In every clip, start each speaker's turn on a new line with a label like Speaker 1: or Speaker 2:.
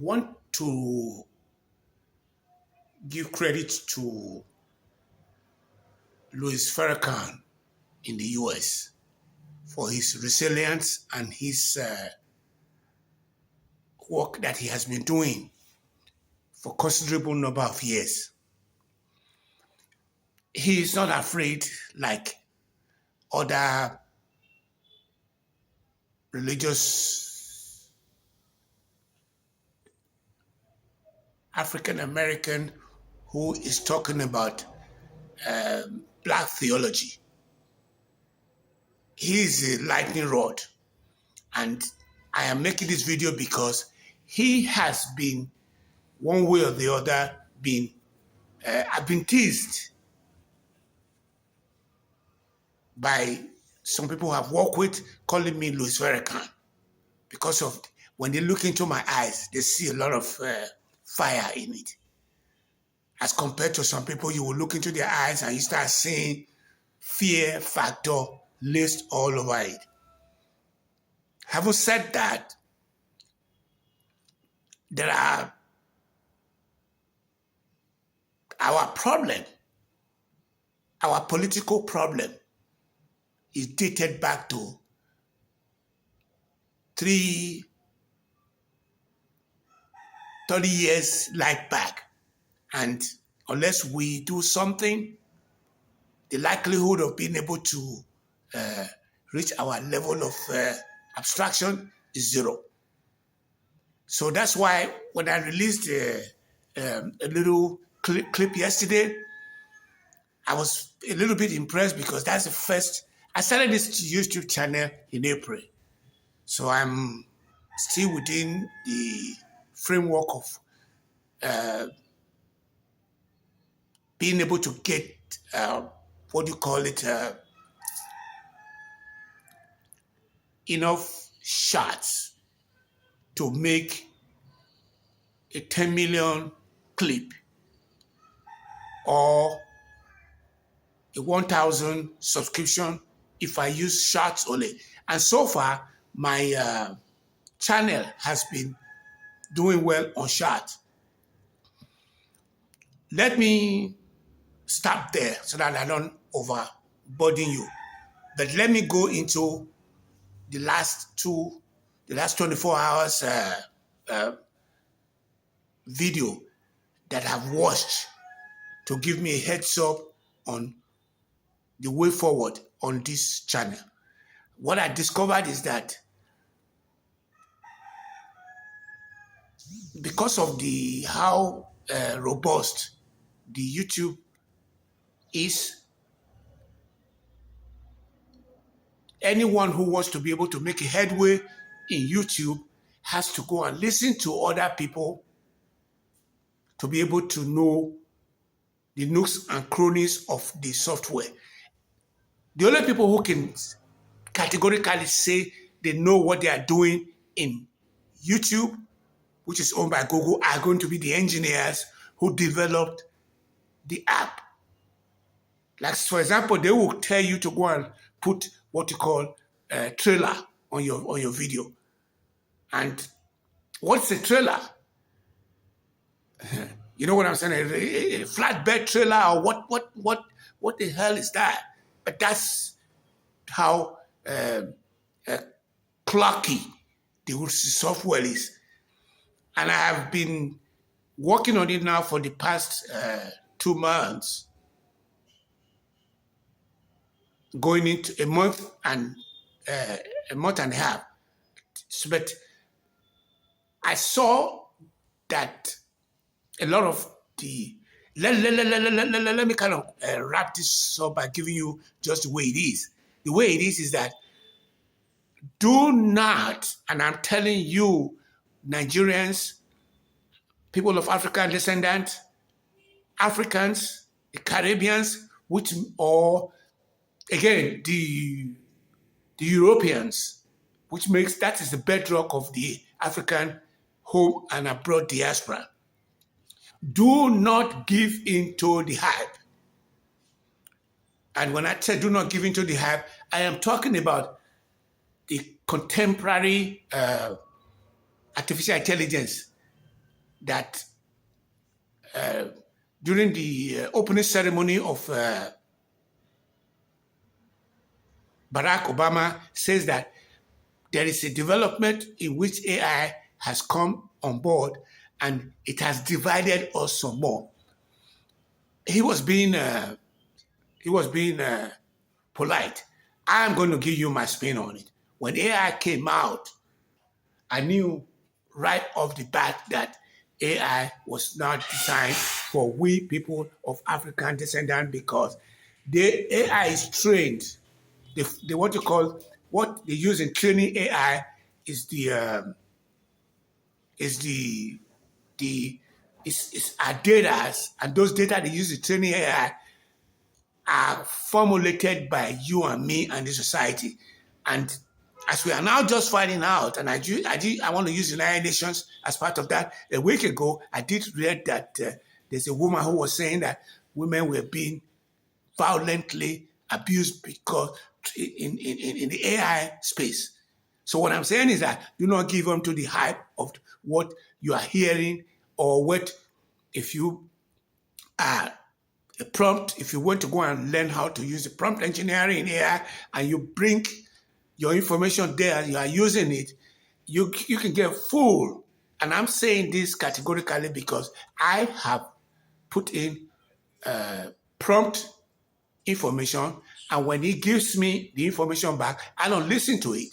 Speaker 1: want to give credit to Loius Farrakhan in the US for his resilience and his work that he has been doing for considerable number of years. He is not afraid like other religious African American who is talking about black theology. He is a lightning rod, and I am making this video because he has been, one way or the other, I've been teased by some people I've worked with calling me Loius Farrakhan because of when they look into my eyes, they see a lot of fire in it. As compared to some people, you will look into their eyes and you start seeing fear factor laced all over it. Having said that, there are our problem, our political problem is dated back to 30 years like back. And unless we do something, the likelihood of being able to reach our level of abstraction is zero. So that's why when I released a little clip yesterday, I was a little bit impressed because that's the first. I started this YouTube channel in April. So I'm still within the framework of being able to get, enough shots to make a 10 million clip or a 1,000 subscription if I use shots only. And so far, my channel has been doing well on shots. Let me stop there so that I don't overburden you. But let me go into the last 24 hours video that I've watched to give me a heads up on the way forward on this channel. What I discovered is that because of how robust the YouTube is, anyone who wants to be able to make a headway in YouTube has to go and listen to other people to be able to know the nooks and crannies of the software. The only people who can categorically say they know what they are doing in YouTube, which is owned by Google, are going to be the engineers who developed the app. Like, for example, they will tell you to go and put what you call a trailer on your video. And what's a trailer? You know what I'm saying? A flatbed trailer, or what the hell is that? But that's how clunky the software is. And I have been working on it now for the past 2 months, going into a month and a half. But I saw that a lot of the let me kind of wrap this up by giving you just the way it is. The way it is that do not, and I'm telling you, Nigerians, people of African descent, Africans, the Caribbeans, or again the Europeans, that is the bedrock of the African home and abroad diaspora. Do not give into the hype. And when I say do not give into the hype, I am talking about the contemporary artificial intelligence that during the opening ceremony of Barack Obama says that there is a development in which AI has come on board and it has divided us some more. He was being polite. I am going to give you my spin on it. When AI came out, I knew right off the bat that AI was not designed for we people of African descent because the AI is trained. The what you call what they use in training AI is the the is our data, and those data they use in training AI are formulated by you and me and the society. And as we are now just finding out, and I want to use United Nations as part of that. A week ago, I did read that there's a woman who was saying that women were being violently abused because in the AI space. So what I'm saying is that do not give on to the hype of what you are hearing or what if you are a prompt, if you want to go and learn how to use the prompt engineering in AI and you bring your information there, you are using it, you can get fooled. And I'm saying this categorically because I have put in prompt information, and when he gives me the information back, I don't listen to it.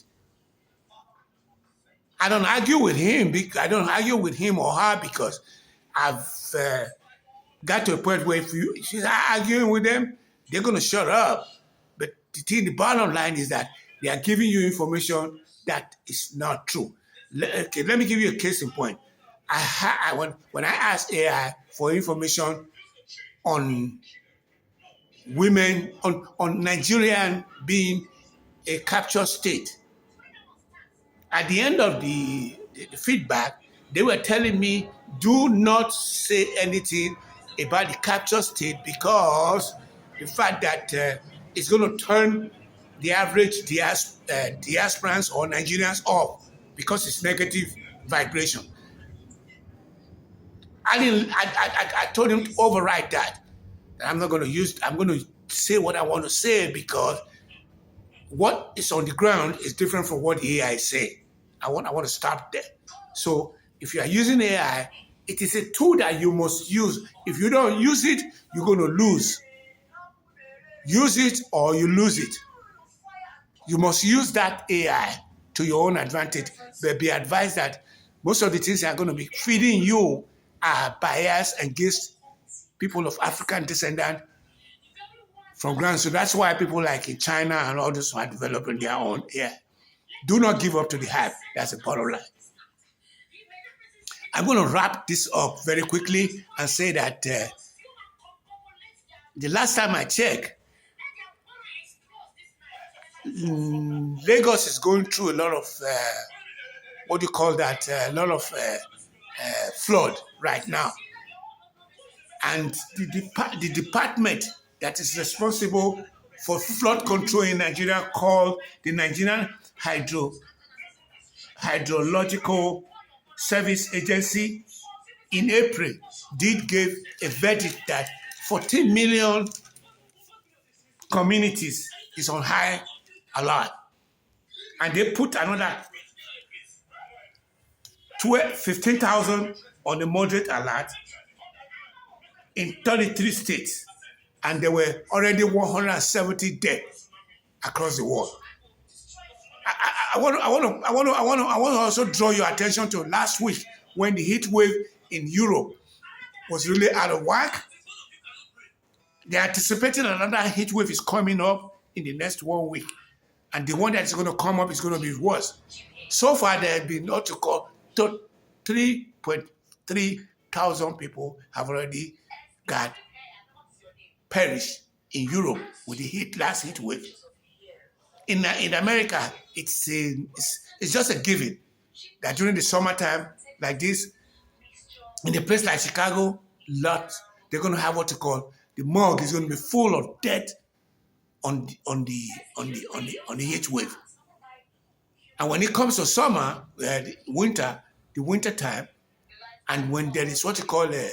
Speaker 1: I don't argue with him. I don't argue with him or her because I've got to a point where if she's arguing with them, they're going to shut up. But the bottom line is that they are giving you information that is not true. Okay, let me give you a case in point. When I asked AI for information on women, on Nigerian being a captured state, at the end of the feedback, they were telling me, do not say anything about the capture state because the fact that it's going to turn the average diasporans or Nigerians off because it's negative vibration. I didn't. I told him to override that. I'm not going to use. I'm going to say what I want to say because what is on the ground is different from what the AI is saying. I want to stop there. So if you are using AI, it is a tool that you must use. If you don't use it, you're going to lose. Use it or you lose it. You must use that AI to your own advantage. But be advised that most of the things that are going to be feeding you are biased against people of African descent from ground. So that's why people like in China and all those are developing their own AI. Do not give up to the hype. That's the bottom line. I'm going to wrap this up very quickly and say that the last time I checked, Lagos is going through a lot of, what do you call that, a lot of flood right now. And the department that is responsible for flood control in Nigeria called the Nigerian Hydrological Service Agency in April did give a verdict that 14 million communities is on high alert. And they put another 15,000 on the moderate alert in 33 states. And there were already 170 dead across the world. I want to also draw your attention to last week when the heat wave in Europe was really out of whack. They're anticipating another heat wave is coming up in the next 1 week. And the one that's going to come up is going to be worse. So far, there have been not to call 3.3 thousand people have already got perished in Europe with the last heat wave. In America, it's just a given that during the summertime like this, in a place like Chicago, they're going to have what you call the morgue is going to be full of dead on the heat wave. And when it comes to summer, the winter time, And when there is what you call a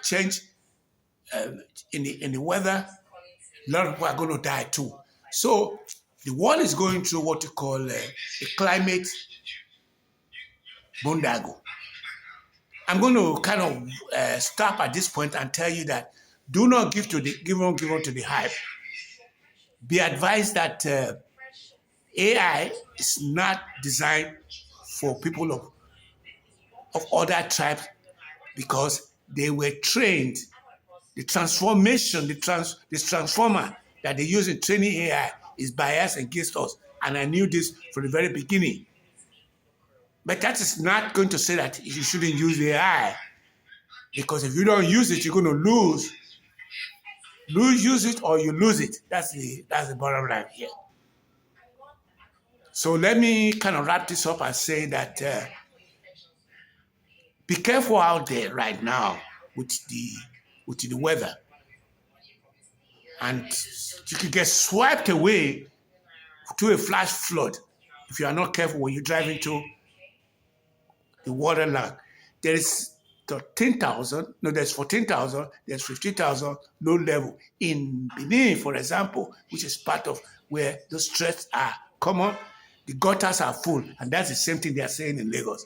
Speaker 1: change in the weather, a lot of people are going to die too. So the world is going through what you call a climate boondoggle. I'm going to kind of stop at this point and tell you that do not give on to the hype. Be advised that AI is not designed for people of other tribes because they were trained. The transformation, this transformer that they use in training AI is biased against us. And I knew this from the very beginning. But that is not going to say that you shouldn't use AI. Because if you don't use it, you're going to lose. Use it or you lose it. That's the bottom line here. So let me kind of wrap this up and say that be careful out there right now with the weather, and you could get swept away to a flash flood if you are not careful when you drive into the waterland. There is 13,000, no, there's 14,000, there's 50,000 low level in Benin, for example, which is part of where those threats are common. The gutters are full, and that's the same thing they are saying in Lagos.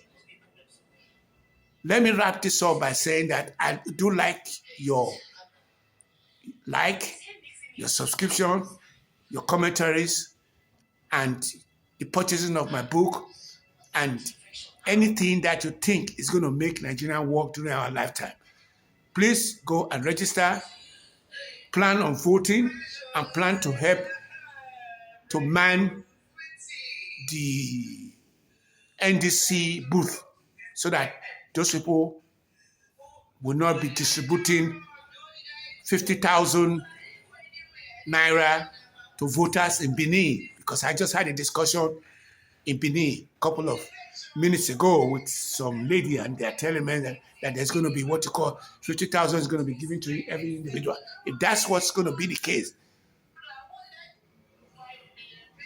Speaker 1: Let me wrap this up by saying that I do like your subscription, your commentaries, and the purchasing of my book, and anything that you think is going to make Nigeria work during our lifetime. Please go and register, plan on voting, and plan to help to man the NDC booth so that those people will not be distributing 50,000 naira to voters in Benin, because I just had a discussion in Benin a couple of minutes ago with some lady, and they're telling me that there's going to be what you call 50,000 is going to be given to every individual. If that's what's going to be the case,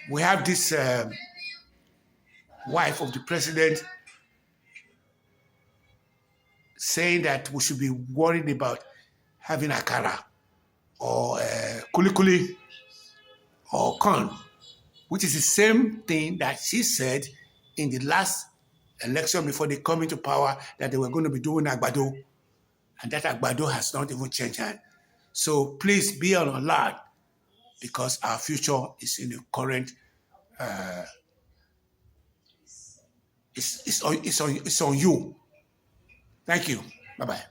Speaker 1: we have this wife of the president saying that we should be worried about having akara or kulikuli or corn, which is the same thing that she said in the last election before they come into power, that they were going to be doing agbado, and that agbado has not even changed hands. So please be on alert, because our future is in the current. It's on you. Thank you. Bye bye.